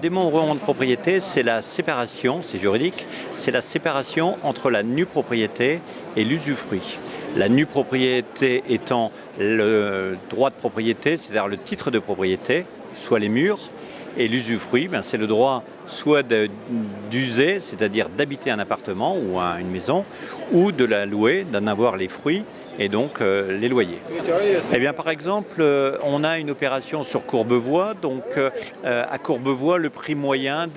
démembrement de propriété, c'est la séparation, c'est juridique, c'est la séparation entre la nue propriété et l'usufruit. La nue propriété étant le droit de propriété, c'est-à-dire le titre de propriété, soit les murs, et l'usufruit, c'est le droit soit d'user, c'est-à-dire d'habiter un appartement ou une maison, ou de la louer, d'en avoir les fruits et donc les loyers. Eh bien, par exemple, on a une opération sur Courbevoie. Donc, à Courbevoie, le prix moyen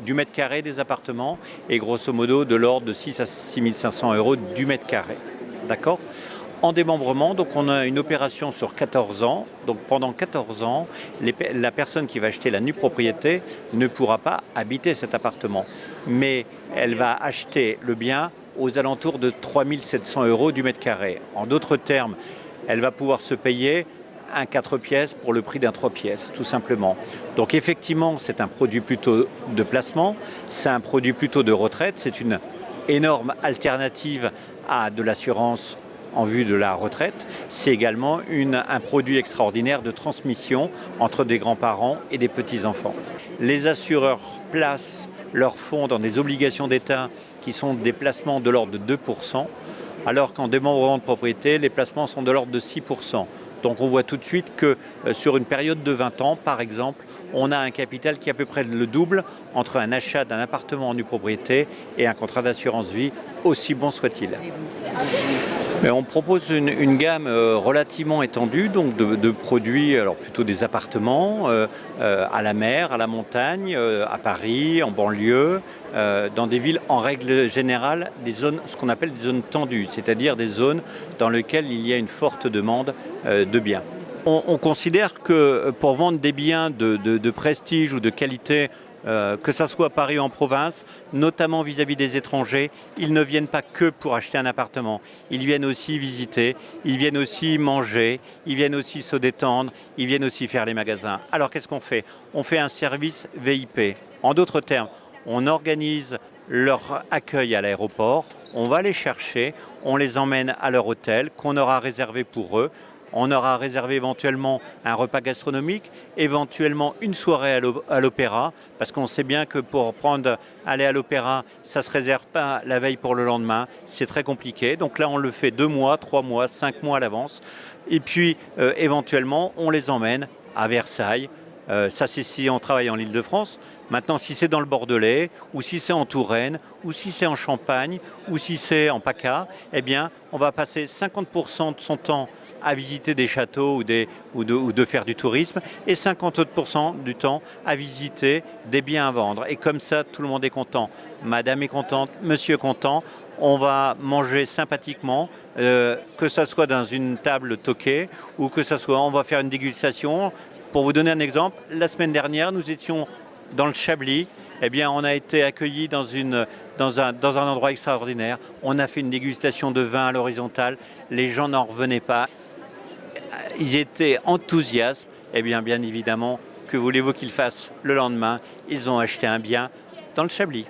du mètre carré des appartements est grosso modo de l'ordre de 6 à 6 500 € du mètre carré. D'accord ? En démembrement, donc on a une opération sur 14 ans. Donc pendant 14 ans, la personne qui va acheter la nue propriété ne pourra pas habiter cet appartement. Mais elle va acheter le bien aux alentours de 3 700 € du mètre carré. En d'autres termes, elle va pouvoir se payer un 4 pièces pour le prix d'un 3 pièces, tout simplement. Donc effectivement, c'est un produit plutôt de placement, c'est un produit plutôt de retraite, c'est une énorme alternative à de l'assurance en vue de la retraite. C'est également un produit extraordinaire de transmission entre des grands-parents et des petits-enfants. Les assureurs placent leurs fonds dans des obligations d'État qui sont des placements de l'ordre de 2%, alors qu'en démembrement de propriété, les placements sont de l'ordre de 6%. Donc on voit tout de suite que sur une période de 20 ans, par exemple, on a un capital qui est à peu près le double entre un achat d'un appartement en nue propriété et un contrat d'assurance vie, aussi bon soit-il. Mais on propose une gamme relativement étendue donc de produits, alors plutôt des appartements à la mer, à la montagne, à Paris, en banlieue, dans des villes en règle générale, des zones, ce qu'on appelle des zones tendues, c'est-à-dire des zones dans lesquelles il y a une forte demande de biens. On considère que pour vendre des biens de prestige ou de qualité, que ça soit à Paris ou en province, notamment vis-à-vis des étrangers, ils ne viennent pas que pour acheter un appartement. Ils viennent aussi visiter, ils viennent aussi manger, ils viennent aussi se détendre, ils viennent aussi faire les magasins. Alors qu'est-ce qu'on fait ? On fait un service VIP. En d'autres termes, on organise leur accueil à l'aéroport, on va les chercher, on les emmène à leur hôtel qu'on aura réservé pour eux. On aura réservé éventuellement un repas gastronomique, éventuellement une soirée à l'opéra, parce qu'on sait bien que pour aller à l'opéra, ça ne se réserve pas la veille pour le lendemain, c'est très compliqué. Donc là, on le fait 2 mois, 3 mois, 5 mois à l'avance. Et puis, éventuellement, on les emmène à Versailles. Ça, c'est si on travaille en Île-de-France. Maintenant, si c'est dans le Bordelais, ou si c'est en Touraine, ou si c'est en Champagne, ou si c'est en PACA, eh bien, on va passer 50% de son temps à visiter des châteaux ou de faire du tourisme et 50% du temps à visiter des biens à vendre. Et comme ça, tout le monde est content. Madame est contente, monsieur est content. On va manger sympathiquement, que ça soit dans une table toquée ou que ça soit, on va faire une dégustation. Pour vous donner un exemple, la semaine dernière, nous étions dans le Chablis. Eh bien, on a été accueillis dans un endroit extraordinaire. On a fait une dégustation de vin à l'horizontale. Les gens n'en revenaient pas. Ils étaient enthousiastes. Eh bien, bien évidemment, que voulez-vous qu'ils fassent le lendemain ? Ils ont acheté un bien dans le Chablis.